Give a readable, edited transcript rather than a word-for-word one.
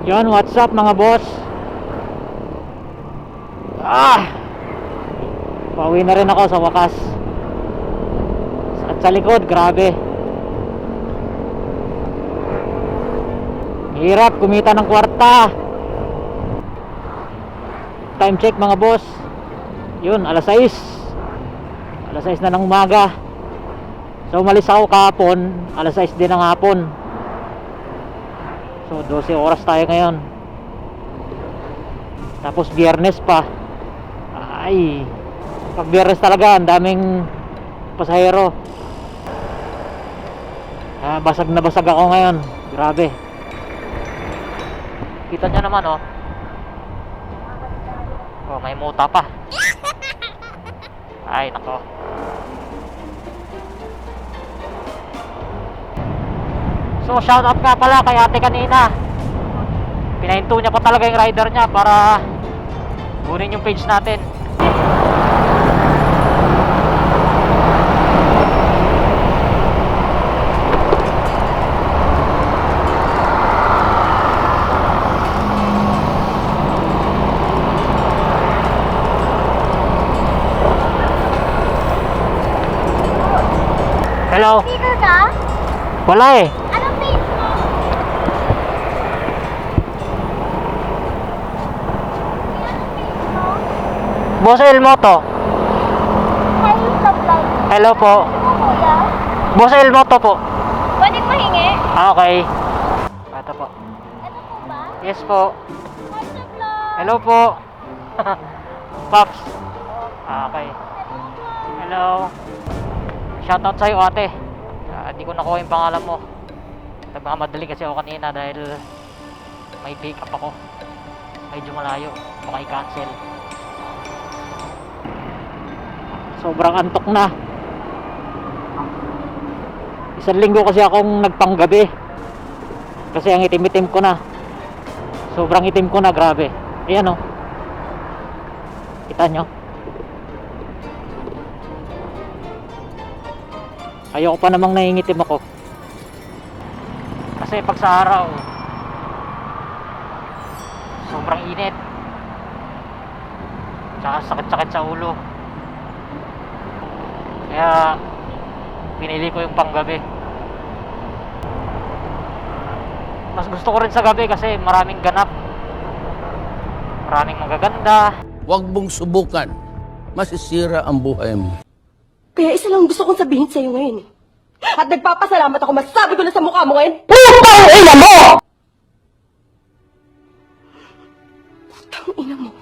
Yun, what's up mga boss? Pauwi na rin ako sa wakas. Sakit sa likod, grabe. Hirap kumita ng kwarta. Time check mga boss. Yun, alas 6. Alas 6 na ng umaga. So umalis ako kahapon, alas 6 din ng hapon. So 12 oras tayo ngayon. Tapos biyernes pa. Ay, pag biyernes talaga ang daming pasahero. Basag na basag ako ngayon. Grabe. Kita nyo naman oh. Oh, may muta pa. Ay, nako. So, shout out nga pala kay ate kanina. Pinahinto niya pa talaga yung rider niya para kunin yung page natin. Hello? Speaker ka? Wala eh. Anong page mo? Boss Elmoto. Hey, supply. Hello po. Ano kuya? Boss Elmoto po. Pwede mahingi? Okay. Ito po. Ito po ba? Yes po. Hi, supply. Hello po. Pops. Okay. Hello. Shoutout sa'yo ate. Hindi ko nakuha yung pangalan mo. Nagmamadali kasi ako kanina dahil may pick up ako. Medyo malayo. Baka i-cancel. Sobrang antok na. Isang linggo kasi akong nagpanggabi. Kasi ang itim-itim ko na. Sobrang itim ko na, grabe. Ayan o. Kita nyo? Ayoko pa namang naiingitim ako. Kasi pag sa araw sobrang init. Tsaka sakit-sakit sa ulo. Kaya pinili ko yung panggabi. Mas gusto ko rin sa gabi kasi maraming ganap. Maraming magaganda. Huwag mong subukan. Masisira ang buhay mo. Kaya isa lang gusto kong sabihin sa'yo ngayon. At nagpapasalamat ako, masasabi ko na sa mukha mo ngayon. Putang ina mo! Putang ina mo.